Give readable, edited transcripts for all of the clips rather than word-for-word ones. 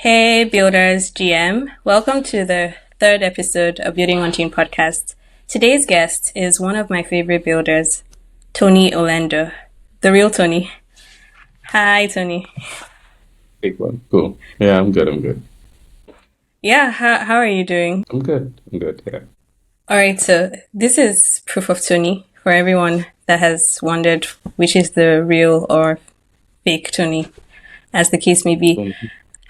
Hey Builders GM, welcome to the third episode of Building Onchain podcast. Today's guest is one of my favorite builders, Tony Olendo, the real Tony. Hi Tony. Big one. Cool. Yeah, I'm good. Yeah, how are you doing? I'm good. Yeah. Alright, so this is proof of Tony for everyone that has wondered which is the real or fake Tony, as the case may be.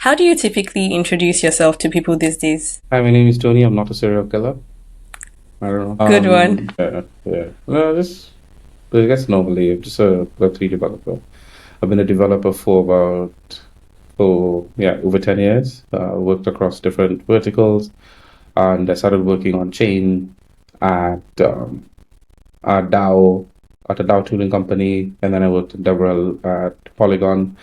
How do you typically introduce yourself to people these days? Hi, my name is Tony. I'm not a serial killer. I don't know. Good one. Yeah. No, I guess normally I'm just a web3 developer. I've been a developer for over 10 years. Worked across different verticals, and I started working on chain at a DAO tooling company, and then I worked in Devrel at Polygon.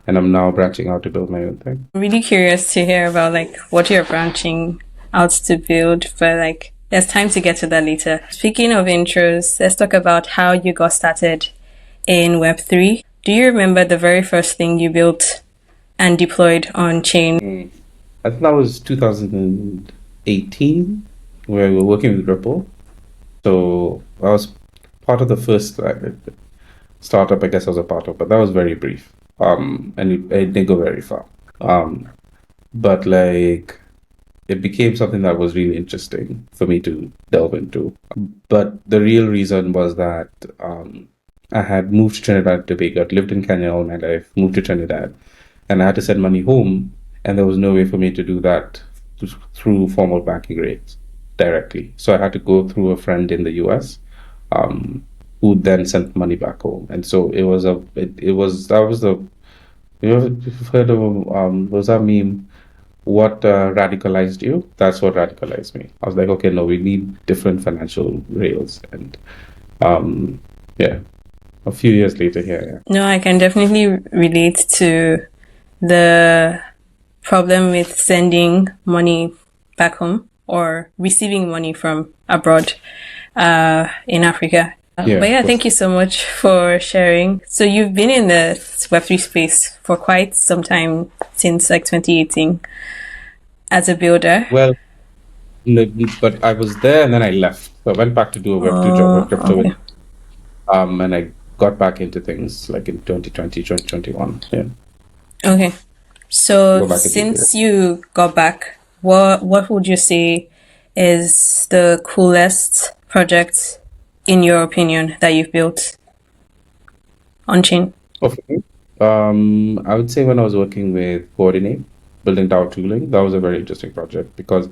And I'm now branching out to build my own thing. I'm really curious to hear about what you're branching out to build, but there's time to get to that later. Speaking of intros, let's talk about how you got started in web3. Do you remember the very first thing you built and deployed on chain? I think that was 2018, where we were working with Ripple. So I was part of the first startup, I guess I was a part of, but that was very brief. And it didn't go very far. But it became something that was really interesting for me to delve into. But the real reason was that I had moved to Trinidad and Tobago. I'd lived in Kenya all my life, moved to Trinidad, and I had to send money home, and there was no way for me to do that through formal banking rates directly. So I had to go through a friend in the US. Who then sent money back home, and so you've heard of was that meme? What radicalized you? That's what radicalized me. I was like, okay, no, we need different financial rails, and a few years later here. Yeah. No, I can definitely relate to the problem with sending money back home or receiving money from abroad in Africa. Thank you so much for sharing. So you've been in the Web3 space for quite some time, since 2018, as a builder. Well, no, but I was there and then I left. So I went back to do a Web2 job, crypto. Okay. And I got back into things in 2020, 2021. Yeah. Okay. So since you got back, what would you say is the coolest project, in your opinion, that you've built on chain? Okay. I would say when I was working with Coordinape, building DAO tooling, that was a very interesting project because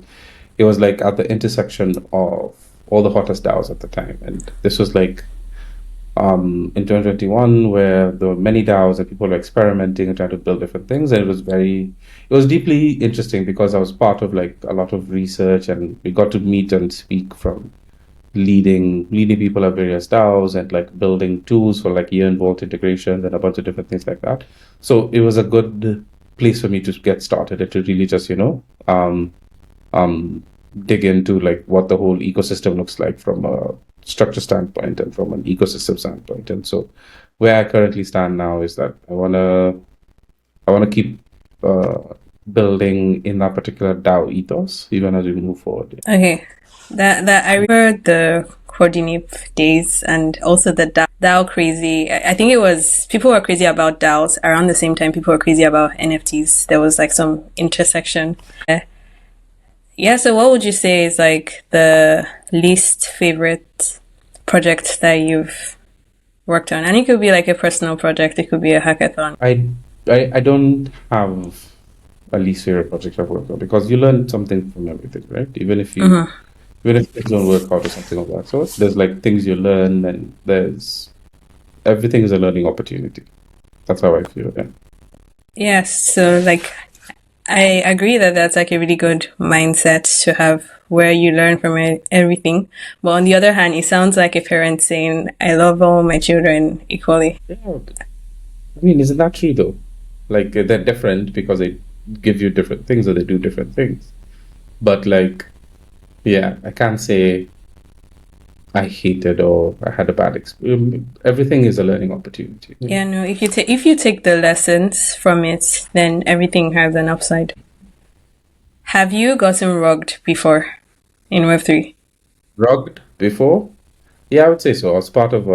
it was at the intersection of all the hottest DAOs at the time. And this was in 2021, where there were many DAOs and people were experimenting and trying to build different things. And it was deeply interesting because I was part of a lot of research, and we got to meet and speak from leading people at various DAOs and building tools for year-end vault integrations and a bunch of different things like that. So it was a good place for me to get started and to really just dig into what the whole ecosystem looks like from a structure standpoint and from an ecosystem standpoint. And so where I currently stand now is that I wanna keep building in that particular DAO ethos even as we move forward. Okay. That I remember the Coordinape days and also the DAO crazy. I think it was people were crazy about DAOs around the same time people were crazy about NFTs. There was some intersection. So what would you say is the least favorite project that you've worked on? And it could be a personal project, it could be a hackathon. I don't have a least favorite project I've worked on because you learn something from everything, right? Even if things don't work out or something of that sort, there's things you learn, and everything is a learning opportunity. That's how I feel. Yeah. Yes. So I agree that that's a really good mindset to have, where you learn from everything. But on the other hand, it sounds like a parent saying, I love all my children equally. Yeah. I mean, isn't that true though? They're different because they give you different things or they do different things. But I can't say I hated or I had a bad experience. Everything is a learning opportunity. Yeah, no, if you take the lessons from it, then everything has an upside. Have you gotten rugged before in Web3? Rugged before? Yeah, I would say so. I was part of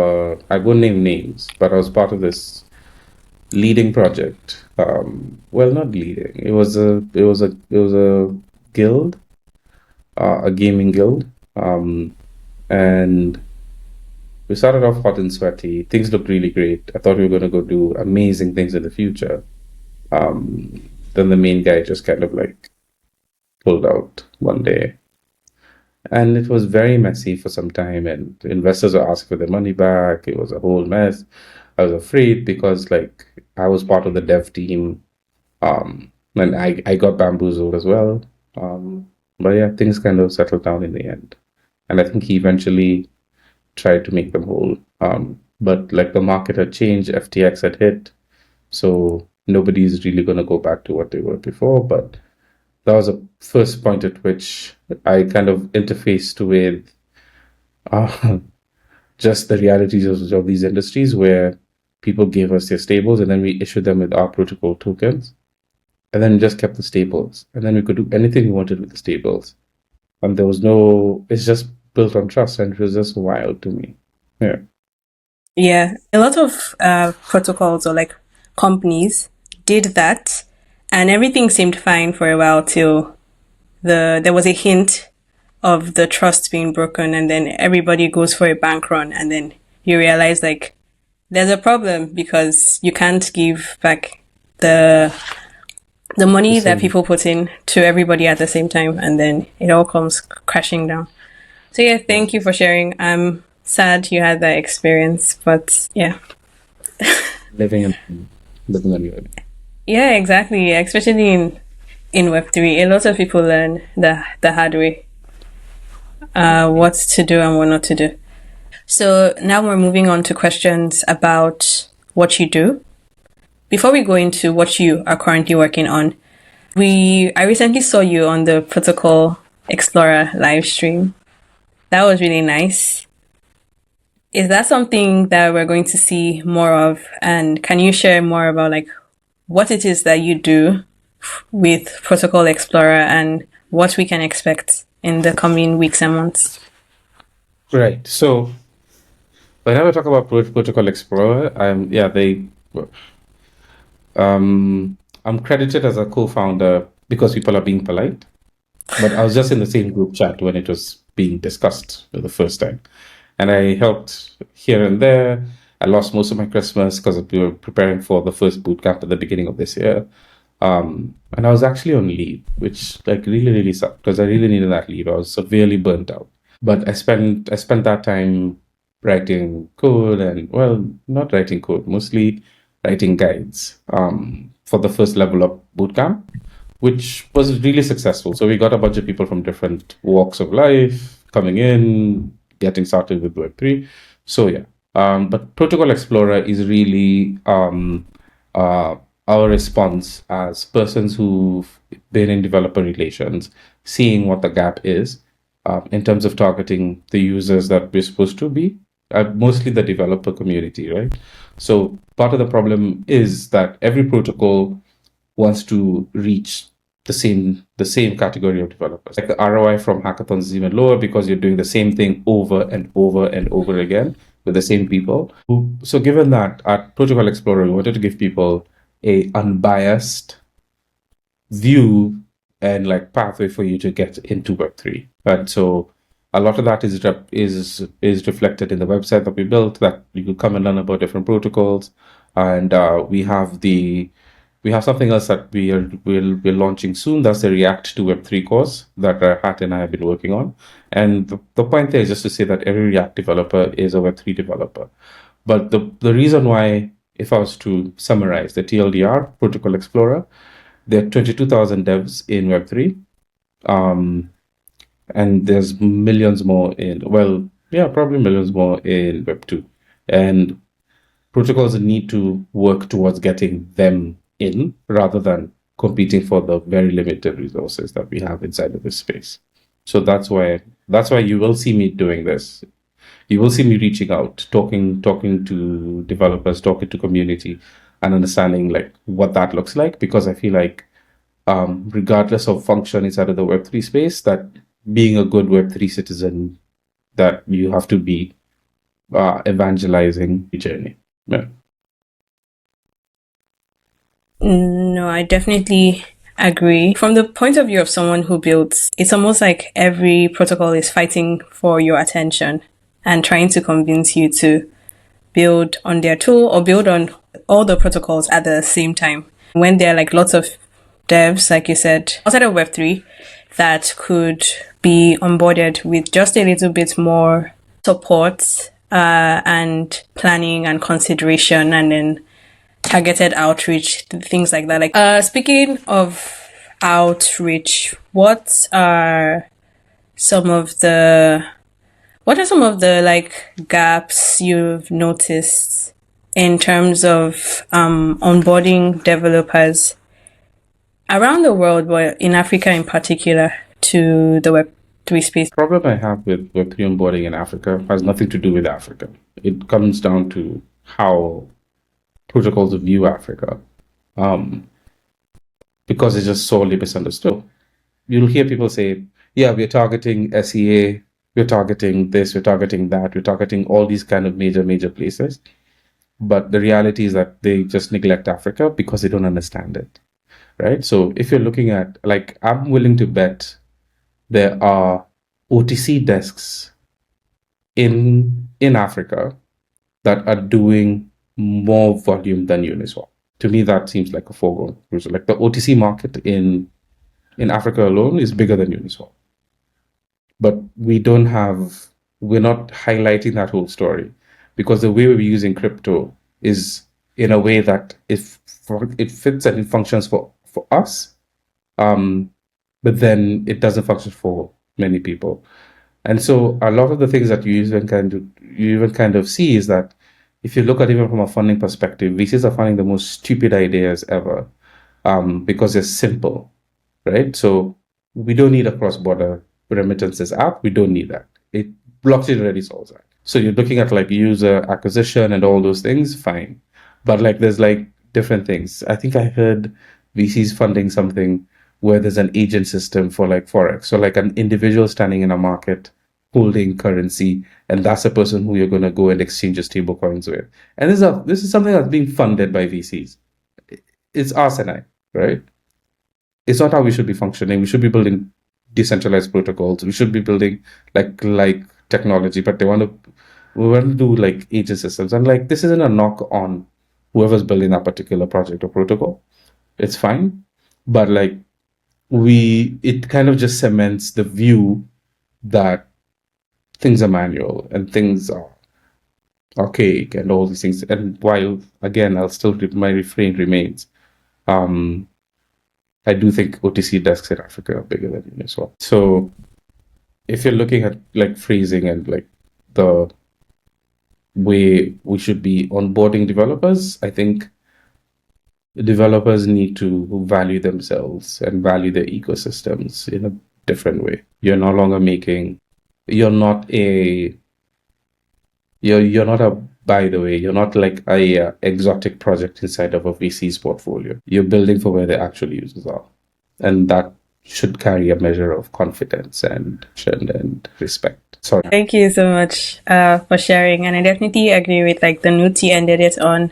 I won't name names, but I was part of this leading project. Well, not leading. It was a guild, a gaming guild. And we started off hot and sweaty. Things looked really great. I thought we were going to go do amazing things in the future. Then the main guy just kind of like pulled out one day. And it was very messy for some time, and investors were asking for their money back. It was a whole mess. I was afraid because like I was part of the dev team, and I got bamboozled as well. But yeah, things kind of settled down in the end. And I think he eventually tried to make them whole. But like the market had changed, FTX had hit, so nobody's really going to go back to what they were before. But that was a first point at which I kind of interfaced with just the realities of these industries where people gave us their stables and then we issued them with our protocol tokens. And then we just kept the stables. And then we could do anything we wanted with the stables. And there was it's just built on trust, and it was just wild to me. Yeah. Yeah, a lot of protocols or like companies did that, and everything seemed fine for a while till there was a hint of the trust being broken, and then everybody goes for a bank run, and then you realize like there's a problem because you can't give back the money that people put in to everybody at the same time, and then it all comes crashing down. So yeah, thank you for sharing. I'm sad you had that experience, but yeah. living and living. Yeah, exactly. Especially in Web3, a lot of people learn the hard way, what to do and what not to do. So now we're moving on to questions about what you do. Before we go into what you are currently working on, I recently saw you on the Protocol Explorer live stream. That was really nice. Is that something that we're going to see more of? And can you share more about like what it is that you do with Protocol Explorer and what we can expect in the coming weeks and months? Right. So whenever I talk about Protocol Explorer, I'm credited as a co-founder because people are being polite. But I was just in the same group chat when it was being discussed for the first time. And I helped here and there. I lost most of my Christmas because we were preparing for the first bootcamp at the beginning of this year. And I was actually on leave, which like really, really sucked because I really needed that leave. I was severely burnt out. But I spent that time writing code and, well, not writing code, mostly writing guides for the first level up bootcamp, which was really successful. So we got a bunch of people from different walks of life coming in, getting started with Web3. So yeah, but Protocol Explorer is really our response as persons who've been in developer relations, seeing what the gap is in terms of targeting the users that we're supposed to be, mostly the developer community, right? So part of the problem is that every protocol wants to reach the same category of developers. Like the ROI from hackathons is even lower because you're doing the same thing over and over and over again with the same people. So given that at Protocol Explorer, we wanted to give people a unbiased view and like pathway for you to get into Web3. And so a lot of that is reflected in the website that we built, that you can come and learn about different protocols. And we have something else that we'll be launching soon. That's the React to Web3 course that Hat and I have been working on. And the point there is just to say that every React developer is a Web3 developer. But the reason why, if I was to summarize the TLDR, Protocol Explorer, there are 22,000 devs in Web3. And there's millions more probably millions more in Web2. And protocols need to work towards getting them in rather than competing for the very limited resources that we have inside of this space. So that's why you will see me doing this. You will see me reaching out, talking to developers, talking to community, and understanding like what that looks like, because I feel like regardless of function inside of the Web3 space, that being a good Web3 citizen, that you have to be evangelizing the journey. Yeah. No, I definitely agree. From the point of view of someone who builds, it's almost like every protocol is fighting for your attention and trying to convince you to build on their tool or build on all the protocols at the same time. When there are like lots of devs, like you said, outside of Web3 that could be onboarded with just a little bit more support and planning and consideration, and then targeted outreach, things like that. Like, speaking of outreach, what are some of the like gaps you've noticed in terms of onboarding developers around the world, but in Africa in particular, to the Web3 space? The problem I have with Web3 onboarding in Africa has nothing to do with Africa. It comes down to how protocols view Africa, because it's just sorely misunderstood. You'll hear people say, yeah, we're targeting SEA, we're targeting this, we're targeting that, we're targeting all these kind of major places. But the reality is that they just neglect Africa because they don't understand it, right? So if you're looking at, like, I'm willing to bet there are OTC desks in Africa that are doing more volume than Uniswap. To me, that seems like a foregone. Like the OTC market in Africa alone is bigger than Uniswap. But we're not highlighting that whole story, because the way we're using crypto is in a way that if it fits and it functions for us, but then it doesn't function for many people. And so a lot of the things that you even kind of see is that if you look at even from a funding perspective, VCs are finding the most stupid ideas ever, because they're simple, right? So we don't need a cross-border remittances app. We don't need that. Blockchain already solves that. So you're looking at like user acquisition and all those things, fine. But like there's like different things. I think I heard VCs funding something where there's an agent system for like Forex. So like an individual standing in a market holding currency, and that's a person who you're going to go and exchange your stable coins with. And this is something that's being funded by VCs. It's arsenal, right? It's not how we should be functioning. We should be building decentralized protocols. We should be building like technology, but we want to do like agent systems. And like this isn't a knock on whoever's building that particular project or protocol. It's fine, but like it kind of just cements the view that things are manual and things are archaic and all these things. And while again, my refrain remains. I do think OTC desks in Africa are bigger than Uniswap. So if you're looking at like phrasing and like the way we should be onboarding developers, I think developers need to value themselves and value their ecosystems in a different way. You're no longer you're not by the way, you're not like a exotic project inside of a VC's portfolio. You're building for where the actual users are. And that should carry a measure of confidence and respect. Sorry. Thank you so much for sharing. And I definitely agree with like the note you ended it on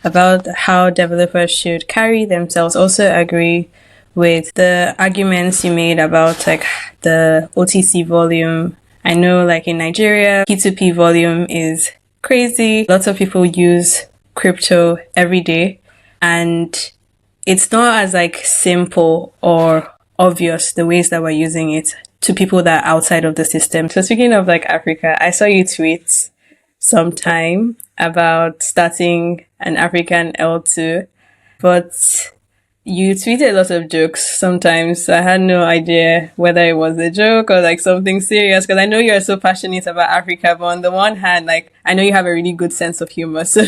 about how developers should carry themselves. Also agree with the arguments you made about like the OTC volume. I know like in Nigeria, P2P volume is crazy. Lots of people use crypto every day, and it's not as like simple or obvious the ways that we're using it to people that are outside of the system. So speaking of like Africa, I saw you tweet sometime about starting an African L2, but you tweeted a lot of jokes sometimes. I had no idea whether it was a joke or like something serious, because I know you're so passionate about Africa, but on the one hand, like I know you have a really good sense of humor. So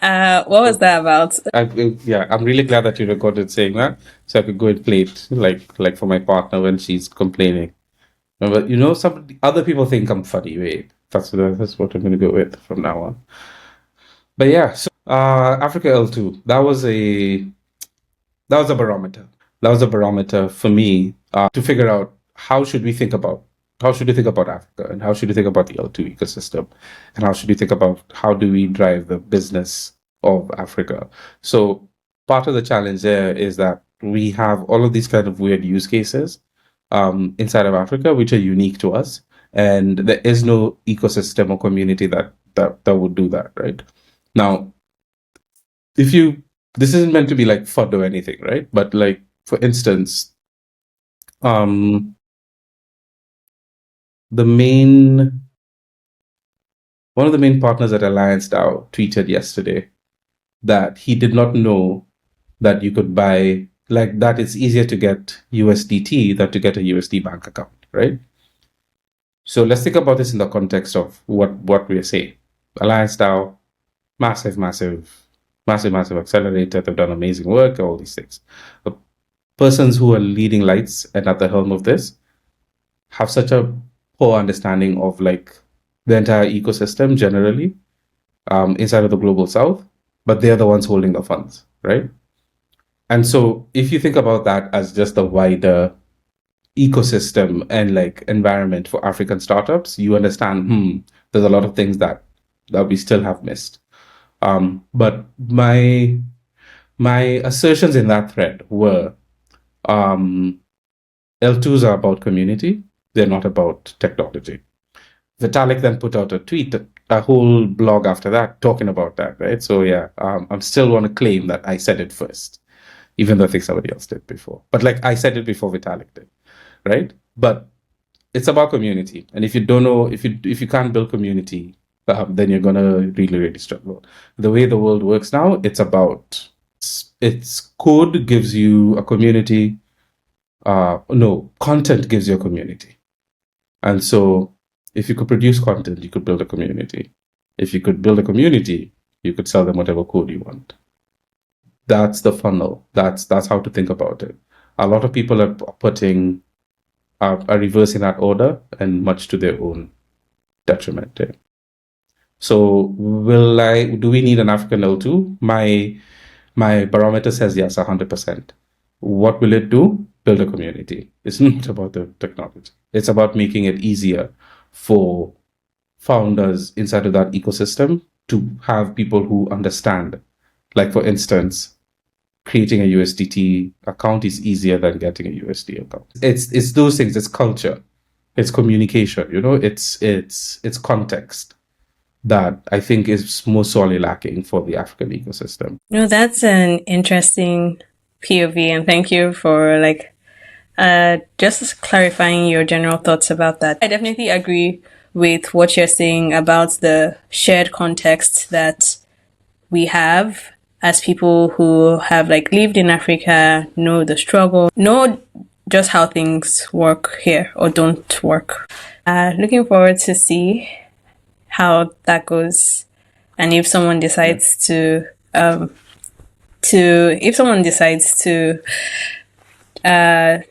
what was that about? I'm really glad that you recorded saying that, so I could go and play it like for my partner when she's complaining. But you know, some other people think I'm funny. Wait, that's what I'm going to go with from now on. But yeah, so Africa L2, that was a barometer. that was a barometer for me to figure out how should we think about Africa, and how should we think about the L2 ecosystem, and how should we think about how do we drive the business of Africa. So part of the challenge there is that we have all of these kind of weird use cases inside of Africa, which are unique to us, and there is no ecosystem or community that would do that, right? Now, this isn't meant to be like FUD or anything, right? But like, for instance, one of the main partners at Alliance DAO tweeted yesterday that he did not know that you could buy, like, that it's easier to get USDT than to get a USD bank account, right? So let's think about this in the context of what we're saying. Alliance DAO, massive accelerator. They've done amazing work, all these things. The persons who are leading lights and at the helm of this have such a poor understanding of like the entire ecosystem generally inside of the global south, but they're the ones holding the funds, right? And so if you think about that as just the wider ecosystem and like environment for African startups, you understand, there's a lot of things that we still have missed. But my assertions in that thread were L2s are about community, they're not about technology. Vitalik then put out a tweet, a whole blog after that talking about that, right? So yeah, I'm still want to claim that I said it first, even though I think somebody else did before. But like I said it before Vitalik did, right? But it's about community, and if you don't know, if you can't build community, then you're gonna really struggle. The way the world works now, it's code gives you a community. Content gives you a community, and so if you could produce content, you could build a community. If you could build a community, you could sell them whatever code you want. That's the funnel. That's how to think about it. A lot of people are reversing that order, and much to their own detriment. So do we need an African L2? My barometer says yes, 100%. What will it do? Build a community. It's not about the technology. It's about making it easier for founders inside of that ecosystem to have people who understand. Like, for instance, creating a USDT account is easier than getting a USD account. It's those things. It's culture. It's communication. It's context that I think is most sorely lacking for the African ecosystem. No, that's an interesting POV, and thank you for just clarifying your general thoughts about that. I definitely agree with what you're saying about the shared context that we have as people who have lived in Africa, know the struggle, know just how things work here or don't work. Looking forward to see how that goes, and if someone decides to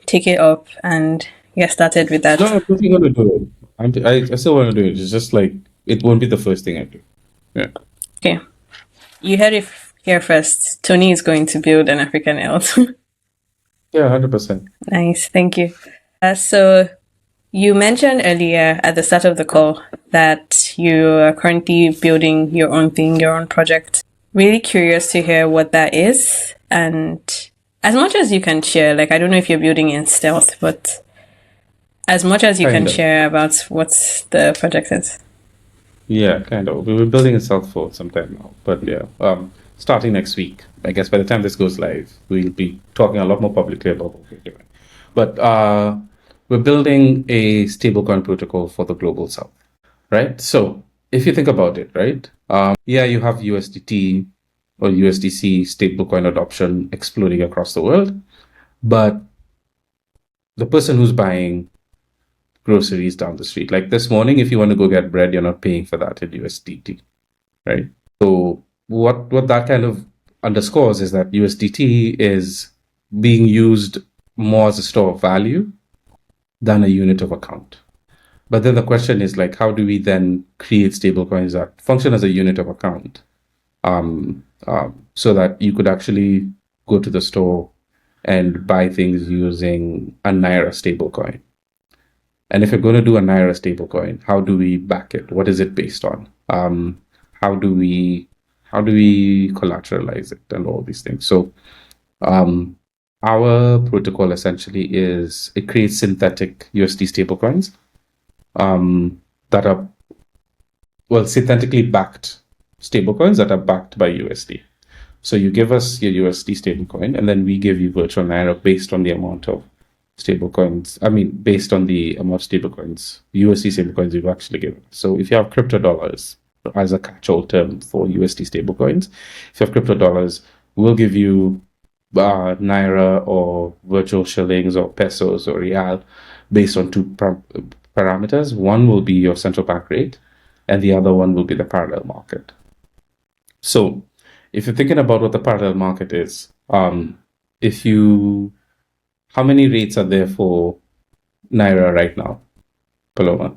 take it up and get started with that. No, I'm definitely going to do it. I still want to do it. It's just like, it won't be the first thing I do. Yeah. Okay. You heard it here first. Tony is going to build an African L2. Yeah, 100%. Nice. Thank you. So you mentioned earlier at the start of the call that you are currently building your own thing, your own project. Really curious to hear what that is, and as much as you can share, I don't know if you're building in stealth, but as much as you can share about what the project is. Yeah, kind of. We were building in stealth for some time now, but yeah, starting next week, I guess by the time this goes live, we'll be talking a lot more publicly about what we're doing. But we're building a stablecoin protocol for the global south, right? So if you think about it, right? You have USDT or USDC stablecoin adoption exploding across the world, but the person who's buying groceries down the street, like this morning, if you want to go get bread, you're not paying for that in USDT, right? So what that kind of underscores is that USDT is being used more as a store of value than a unit of account. But then the question is, how do we then create stablecoins that function as a unit of account, so that you could actually go to the store, and buy things using a Naira stablecoin. And if you're going to do a Naira stablecoin, how do we back it? What is it based on? How do we collateralize it and all these things? So our protocol essentially is it creates synthetic USD stablecoins that are synthetically backed stablecoins that are backed by USD. So you give us your USD stablecoin, and then we give you virtual Naira based on the amount of stablecoins. Based on the amount of stablecoins, USD stablecoins you've actually given. So if you have crypto dollars as a catch-all term for USD stablecoins, if you have crypto dollars, we'll give you Naira or virtual shillings or pesos or real based on two parameters. One will be your central bank rate, and the other one will be the parallel market. So if you're thinking about what the parallel market is, how many rates are there for Naira right now, Paloma?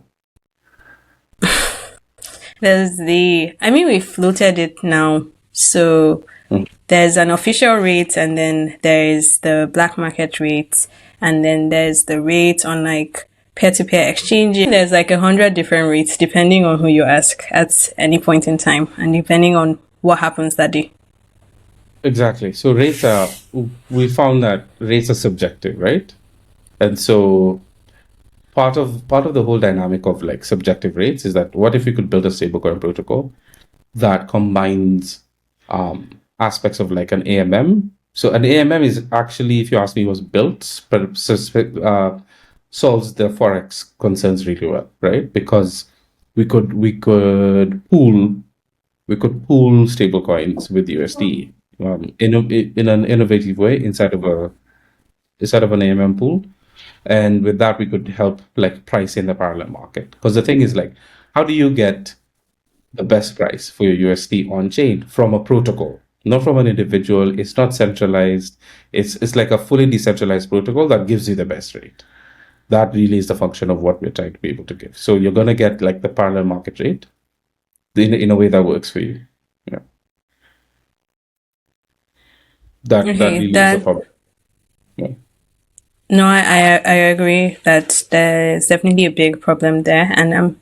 We floated it now. So there's an official rate, and then there's the black market rate, and then there's the rate on like peer-to-peer exchanging. There's like 100 different rates depending on who you ask at any point in time, and depending on what happens that day. Exactly. So we found that rates are subjective, right? And so part of the whole dynamic of like subjective rates is that what if we could build a stablecoin protocol that combines aspects of like an AMM. So an AMM is actually, if you ask me, was built, but solves the Forex concerns really well, right? Because we could pool stablecoins with USD in an innovative way inside of an AMM pool, and with that we could help like price in the parallel market. Because the thing is like, how do you get the best price for your USD on chain from a protocol, not from an individual? It's not centralized. It's like a fully decentralized protocol that gives you the best rate. That really is the function of what we're trying to be able to give. So you're going to get like the parallel market rate in a way that works for you. Yeah. That really is the problem. Yeah. No, I agree that there's definitely a big problem there, and I'm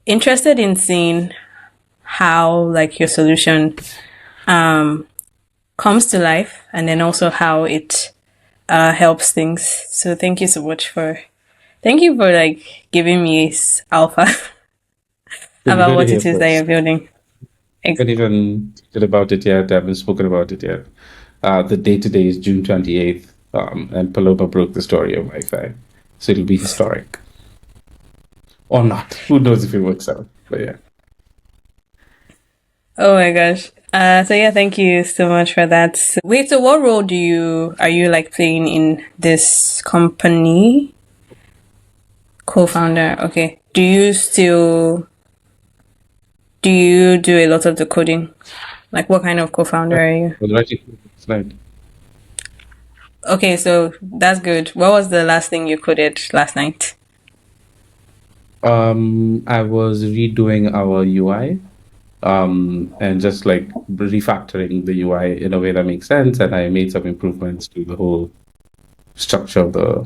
interested in seeing how like your solution comes to life, and then also how it helps things. So thank you so much for like giving me alpha about what it is that you're building. I haven't even talked about it yet. I haven't spoken about it yet. The date today is June 28th, and Paloma broke the story of Vifi. So it'll be historic. Or not. Who knows if it works out. But yeah. Oh my gosh. So yeah, thank you so much for that. So what role are you like playing in this company? Co-founder. Okay. Do you do a lot of the coding? Like what kind of co-founder are you? Okay, so that's good. What was the last thing you coded last night? I was redoing our UI. And just like refactoring the UI in a way that makes sense. And I made some improvements to the whole structure of the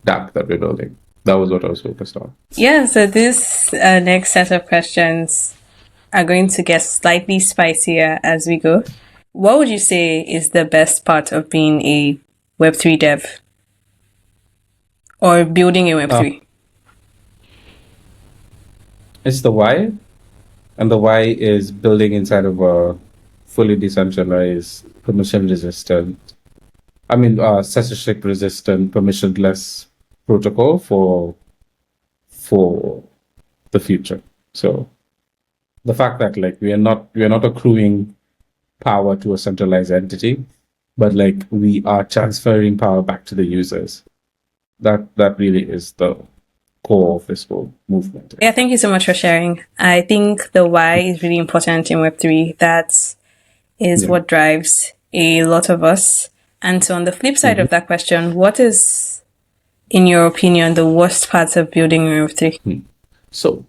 DApp that we're building. That was what I was focused on. Yeah, so this next set of questions are going to get slightly spicier as we go. What would you say is the best part of being a Web3 dev or building a Web3? It's the why. And the why is building inside of a fully decentralized, permission-resistant, censorship-resistant, permissionless protocol for the future. So the fact that like we are not accruing power to a centralized entity, but like we are transferring power back to the users. That really is the core of this whole movement. Yeah, thank you so much for sharing. I think the why is really important in Web3. That is what drives a lot of us. And so on the flip side of that question, what is, in your opinion, the worst parts of building Web3? So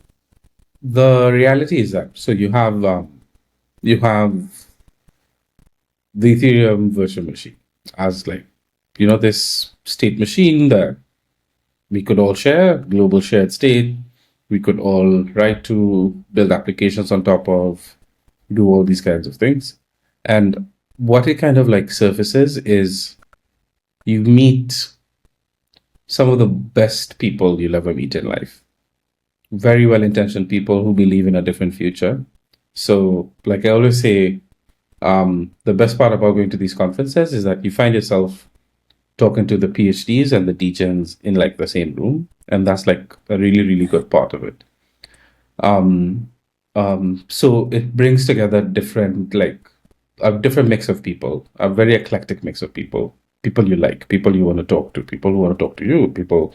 the reality is that, so you have the Ethereum virtual machine as like this state machine that we could all share, global shared state. We could all write to, build applications on top of, do all these kinds of things. And what it kind of like surfaces is you meet some of the best people you'll ever meet in life. Very well-intentioned people who believe in a different future. So, like I always say, the best part about going to these conferences is that you find yourself talking to the PhDs and the degens in like the same room, and that's like a really, really good part of it. So it brings together different, like a different mix of people, a very eclectic mix of people you like, people you want to talk to, people who want to talk to you, people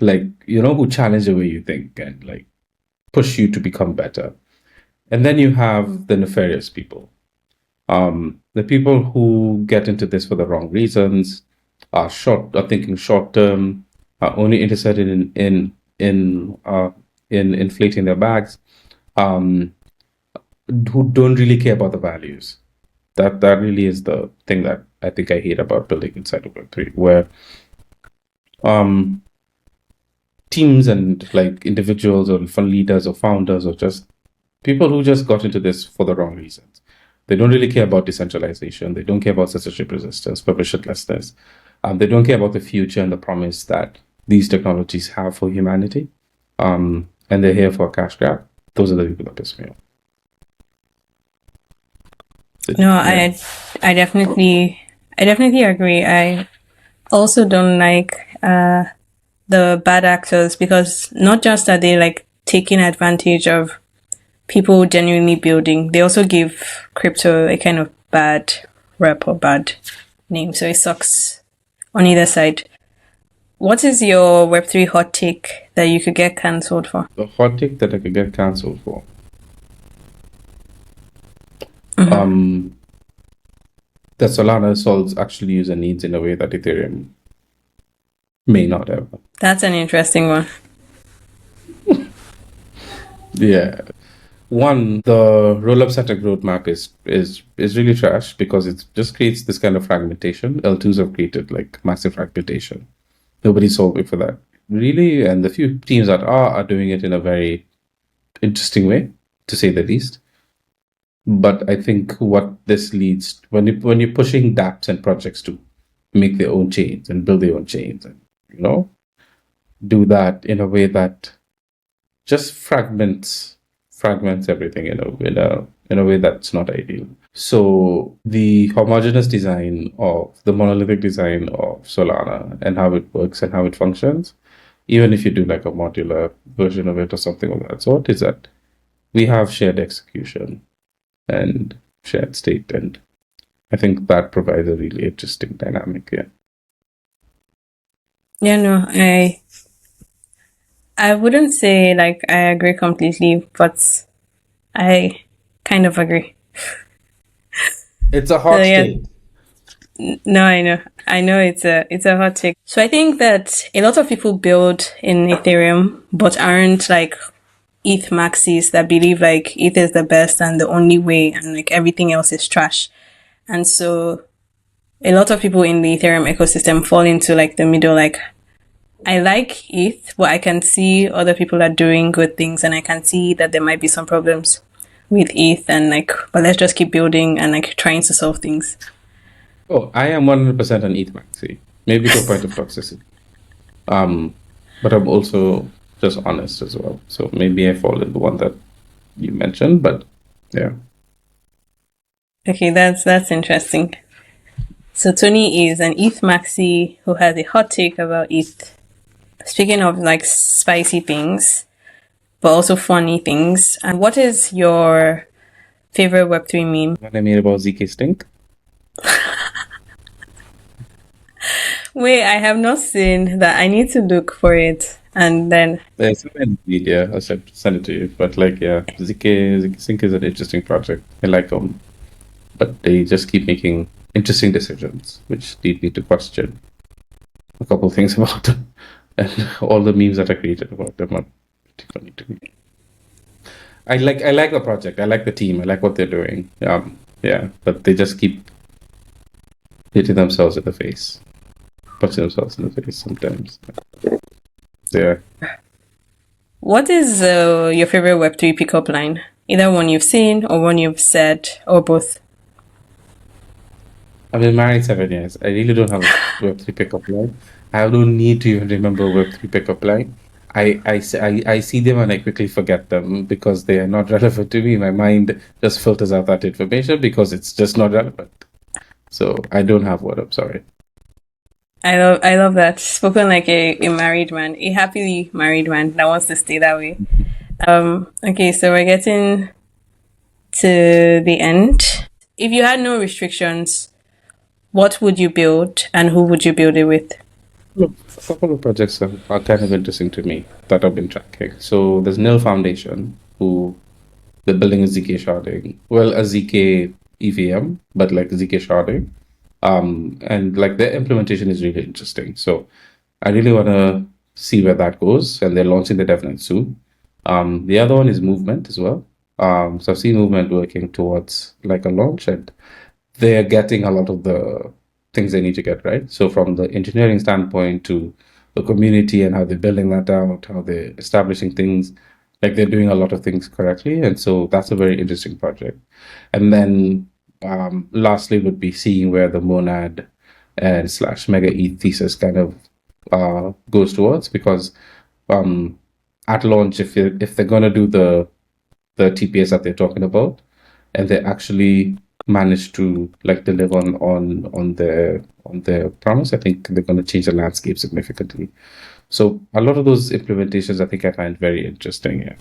like, who challenge the way you think and like push you to become better. And then you have the nefarious people, the people who get into this for the wrong reasons, are thinking short term, are only interested in inflating their bags, who don't really care about the values. That really is the thing that I think I hate about building inside of Web3, where teams and like individuals or fund leaders or founders or just people who just got into this for the wrong reasons. They don't really care about decentralization. They don't care about censorship resistance, permissionlessness. They don't care about the future and the promise that these technologies have for humanity. And they're here for a cash grab. Those are the people that piss me off. No, yeah. I definitely agree. I also don't like the bad actors, because not just are they like taking advantage of people genuinely building, they also give crypto a kind of bad rep or bad name. So it sucks on either side. What is your Web3 hot take that you could get cancelled for? The hot take that I could get cancelled for? Mm-hmm. That Solana solves actual user needs in a way that Ethereum may not ever. That's an interesting one. Yeah. One, the roll-up static roadmap is really trash because it just creates this kind of fragmentation. L2s have created like massive fragmentation. Nobody's solving for that, really. And the few teams that are doing it in a very interesting way, to say the least. But I think what this leads, when you're pushing dApps and projects to make their own chains and build their own chains and, do that in a way that just fragments everything in a way that's not ideal. So the homogeneous design of the monolithic design of Solana and how it works and how it functions, even if you do like a modular version of it or something of that sort, is that we have shared execution and shared state, and I think that provides a really interesting dynamic. I wouldn't say like I agree completely, but I kind of agree. It's a hot take. No, I know it's a hot take. So I think that a lot of people build in Ethereum but aren't like ETH maxis that believe like ETH is the best and the only way and like everything else is trash. And so a lot of people in the Ethereum ecosystem fall into like the middle, like I like ETH, but I can see other people are doing good things and I can see that there might be some problems with ETH and like, but let's just keep building and like trying to solve things. Oh, I am 100% an ETH maxi, maybe to a point of toxicity. But I'm also just honest as well. So maybe I fall in the one that you mentioned, but yeah. Okay, that's interesting. So Tony is an ETH maxi who has a hot take about ETH. Speaking of like spicy things, but also funny things, and what is your favorite Web3 meme? What I made about ZK Stink? Wait, I have not seen that. I need to look for it. And then there's a video. I said send it to you. But like, yeah, ZK Stink is an interesting project. I like them, but they just keep making interesting decisions, which lead me to question a couple of things about them. And all the memes that are created about them are pretty funny to me. I like the project. I like the team. I like what they're doing. Yeah, but they just keep hitting themselves in the face. punch themselves in the face sometimes. Yeah. What is your favorite Web3 pickup line? Either one you've seen or one you've said or both? I've been married 7 years. I really don't have a Web3 pickup line. I don't need to even remember Web3 pickup line. I see them and I quickly forget them because they are not relevant to me. My mind just filters out that information because it's just not relevant. So I don't have one. I'm sorry. I love that. Spoken like a married man, a happily married man that wants to stay that way. Okay, so we're getting to the end. If you had no restrictions, what would you build and who would you build it with? Look, a couple of projects are kind of interesting to me that I've been tracking. So there's Nil Foundation, who they're building a ZK sharding. Well, a ZK EVM, but like ZK sharding. And like their implementation is really interesting. So I really want to see where that goes, and they're launching the DevNet soon. The other one is Movement as well. So I've seen Movement working towards like a launch, and they're getting a lot of the things they need to get right. So from the engineering standpoint to the community and how they're building that out, how they're establishing things, like they're doing a lot of things correctly. And so that's a very interesting project. And then lastly would be seeing where the monad and / mega ETH thesis kind of goes towards, because at launch, if they're going to do the TPS that they're talking about, and they actually manage to like deliver on their promise, I think they're going to change the landscape significantly. So a lot of those implementations, I think I find very interesting. Yeah.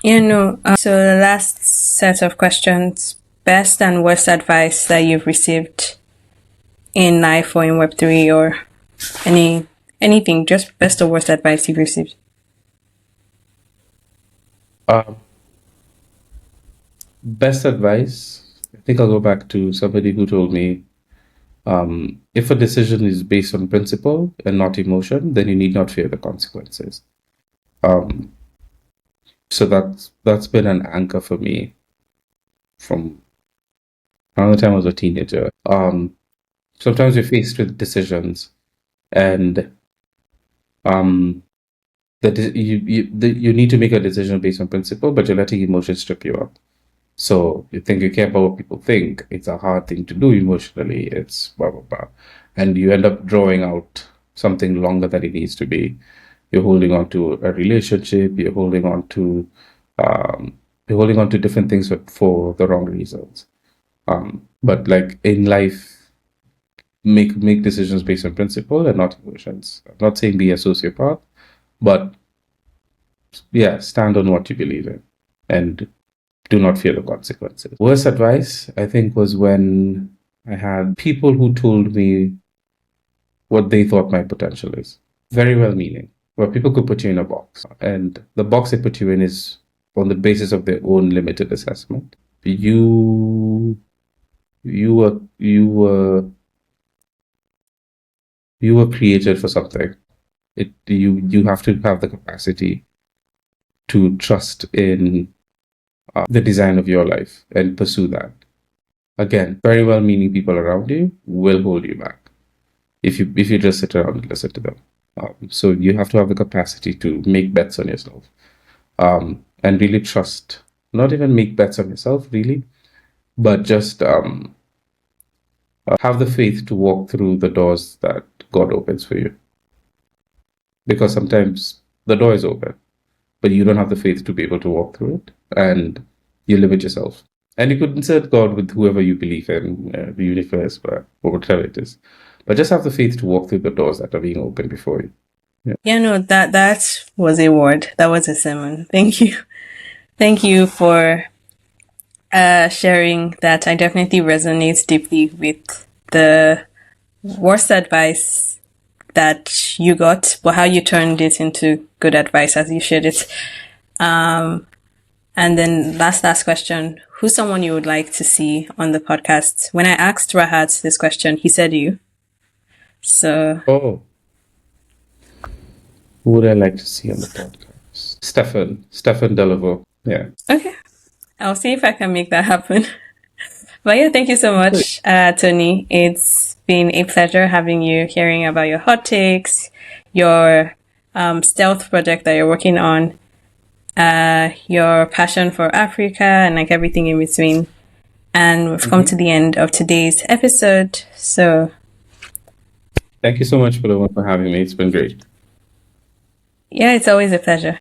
Yeah, no. So the last set of questions: best and worst advice that you've received in life or in Web3 or anything. Just best or worst advice you've received. Best advice, I think I'll go back to somebody who told me, if a decision is based on principle and not emotion, then you need not fear the consequences. So that's been an anchor for me from around the time I was a teenager. Sometimes you're faced with decisions, and you need to make a decision based on principle, but you're letting emotions trip you up. So you think you care about what people think. It's a hard thing to do emotionally. It's blah, blah, blah. And you end up drawing out something longer than it needs to be. You're holding on to a relationship. You're holding on to different things for the wrong reasons. But like in life, make decisions based on principle and not emotions. I'm not saying be a sociopath, but yeah, stand on what you believe in and do not fear the consequences. Worst advice, I think, was when I had people who told me what they thought my potential is. Very well meaning, where people could put you in a box, and the box they put you in is on the basis of their own limited assessment. You were created for something. You have to have the capacity to trust in the design of your life and pursue that. Again, very well-meaning people around you will hold you back if you just sit around and listen to them. So you have to have the capacity to make bets on yourself, and really trust. Not even make bets on yourself, really, but just have the faith to walk through the doors that God opens for you. Because sometimes the door is open, but you don't have the faith to be able to walk through it, and you limit yourself. And you could insert God with whoever you believe in, the universe, or whatever it is. But just have the faith to walk through the doors that are being opened before you. Yeah, no, that was a word. That was a sermon. Thank you. Thank you for sharing that. I definitely resonate deeply with the worst advice that you got, but how you turned it into good advice as you shared it. And then last question, who's someone you would like to see on the podcast? When I asked Rahat this question, he said you. So. Oh. Who would I like to see on the podcast? Stefan Delaveau. Yeah. Okay. I'll see if I can make that happen. But yeah, thank you so much, Tony. It's been a pleasure having you, hearing about your hot takes, your stealth project that you're working on, your passion for Africa, and like everything in between. And we've come to the end of today's episode. So thank you so much for having me. It's been great. Yeah, it's always a pleasure.